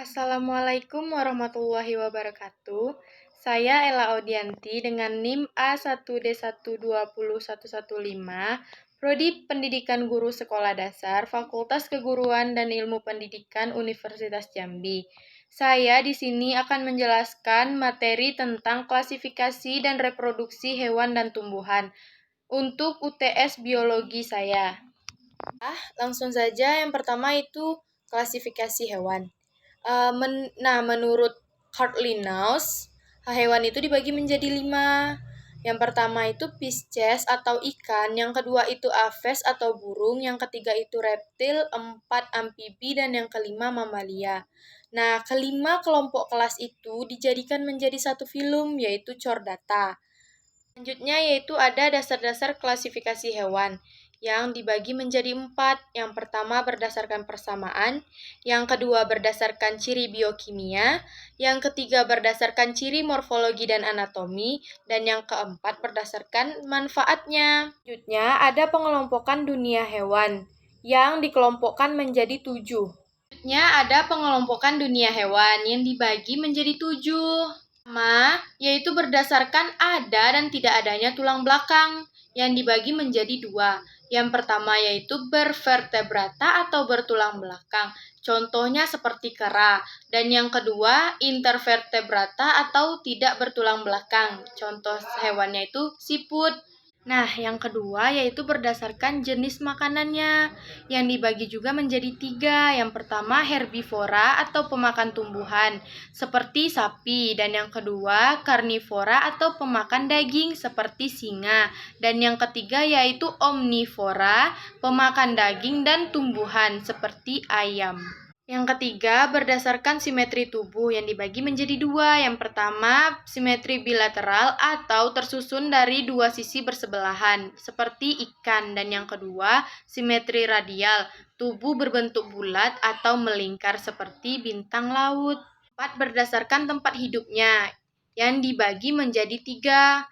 Assalamualaikum warahmatullahi wabarakatuh. Saya Ella Audianti dengan NIM A1D1201115, Prodi Pendidikan Guru Sekolah Dasar, Fakultas Keguruan dan Ilmu Pendidikan Universitas Jambi. Saya di sini akan menjelaskan materi tentang klasifikasi dan reproduksi hewan dan tumbuhan untuk UTS biologi saya. Langsung saja, yang pertama itu klasifikasi hewan. Menurut Carl Linnaeus, hewan itu dibagi menjadi 5. Yang pertama itu Pisces atau ikan, yang kedua itu aves atau burung, yang ketiga itu reptil, 4 amfibi, dan yang kelima mamalia. Nah, kelima kelompok kelas itu dijadikan menjadi satu filum, yaitu Chordata. Selanjutnya yaitu ada dasar-dasar klasifikasi hewan yang dibagi menjadi 4. Yang pertama berdasarkan persamaan, yang kedua berdasarkan ciri biokimia, yang ketiga berdasarkan ciri morfologi dan anatomi, dan yang keempat berdasarkan manfaatnya. Selanjutnya ada pengelompokan dunia hewan yang dikelompokkan menjadi 7. Selanjutnya ada pengelompokan dunia hewan yang dibagi menjadi 7. Pertama, yaitu berdasarkan ada dan tidak adanya tulang belakang yang dibagi menjadi 2. Yang pertama yaitu bervertebrata atau bertulang belakang, contohnya seperti kera. Dan yang kedua intervertebrata atau tidak bertulang belakang, contoh hewannya itu siput. Nah, yang kedua yaitu berdasarkan jenis makanannya, yang dibagi juga menjadi 3. Yang pertama herbivora atau pemakan tumbuhan, seperti sapi. Dan yang kedua karnivora atau pemakan daging, seperti singa. Dan yang ketiga yaitu omnivora, pemakan daging dan tumbuhan, seperti ayam. Yang ketiga, berdasarkan simetri tubuh yang dibagi menjadi 2. Yang pertama, simetri bilateral atau tersusun dari 2 sisi bersebelahan, seperti ikan. Dan yang kedua, simetri radial, tubuh berbentuk bulat atau melingkar seperti bintang laut. 4. Berdasarkan tempat hidupnya, yang dibagi menjadi 3.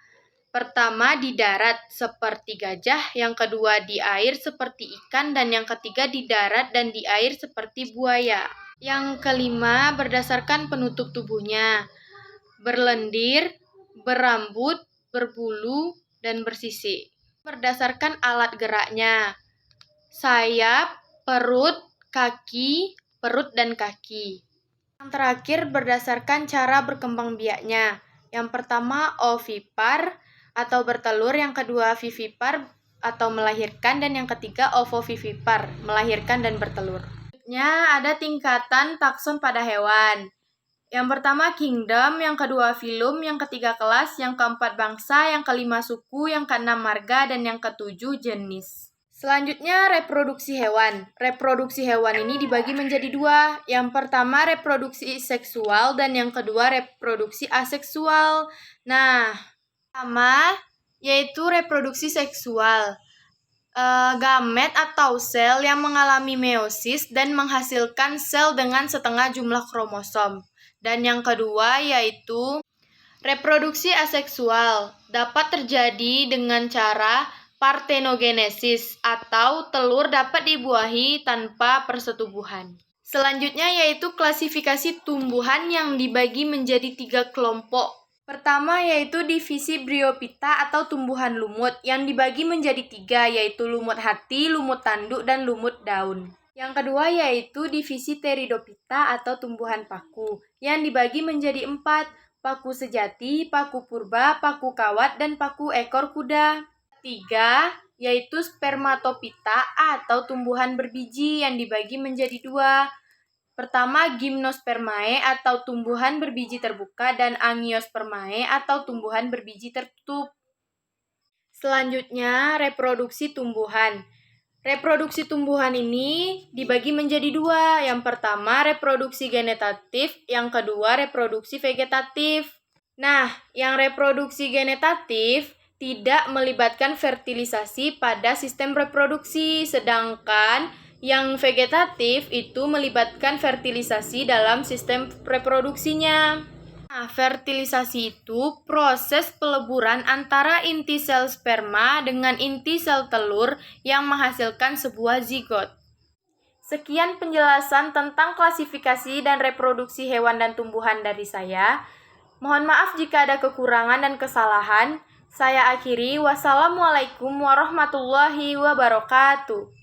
Pertama di darat seperti gajah, yang kedua di air seperti ikan, dan yang ketiga di darat dan di air seperti buaya. Yang kelima berdasarkan penutup tubuhnya, berlendir, berambut, berbulu, dan bersisik. Berdasarkan alat geraknya, sayap, perut, dan kaki. Yang terakhir berdasarkan cara berkembang biaknya. Yang pertama ovipar atau bertelur, yang kedua vivipar atau melahirkan, dan yang ketiga ovovivipar, melahirkan dan bertelur. Selanjutnya ada tingkatan takson pada hewan. Yang pertama kingdom, yang kedua filum, yang ketiga kelas, yang keempat bangsa, yang kelima suku, yang keenam marga, dan yang ketujuh jenis. Selanjutnya reproduksi hewan. Reproduksi hewan ini dibagi menjadi 2. Yang pertama reproduksi seksual dan yang kedua reproduksi aseksual. Nah, pertama yaitu reproduksi seksual. Gamet atau sel yang mengalami meiosis dan menghasilkan sel dengan setengah jumlah kromosom. Dan yang kedua yaitu reproduksi aseksual, dapat terjadi dengan cara partenogenesis atau telur dapat dibuahi tanpa persetubuhan. Selanjutnya yaitu klasifikasi tumbuhan yang dibagi menjadi 3 kelompok. Pertama yaitu divisi Bryophyta atau tumbuhan lumut yang dibagi menjadi 3, yaitu lumut hati, lumut tanduk, dan lumut daun. Yang kedua yaitu divisi Pteridophyta atau tumbuhan paku yang dibagi menjadi 4, paku sejati, paku purba, paku kawat, dan paku ekor kuda. 3 yaitu Spermatophyta atau tumbuhan berbiji yang dibagi menjadi 2. Pertama Gymnospermae atau tumbuhan berbiji terbuka dan Angiospermae atau tumbuhan berbiji tertutup. Selanjutnya reproduksi tumbuhan. Reproduksi tumbuhan ini dibagi menjadi 2. Yang pertama reproduksi genetatif, yang kedua reproduksi vegetatif. Nah, yang reproduksi genetatif tidak melibatkan fertilisasi pada sistem reproduksi, sedangkan yang vegetatif itu melibatkan fertilisasi dalam sistem reproduksinya. Nah, fertilisasi itu proses peleburan antara inti sel sperma dengan inti sel telur yang menghasilkan sebuah zigot. Sekian penjelasan tentang klasifikasi dan reproduksi hewan dan tumbuhan dari saya. Mohon maaf jika ada kekurangan dan kesalahan. Saya akhiri. Wassalamualaikum warahmatullahi wabarakatuh.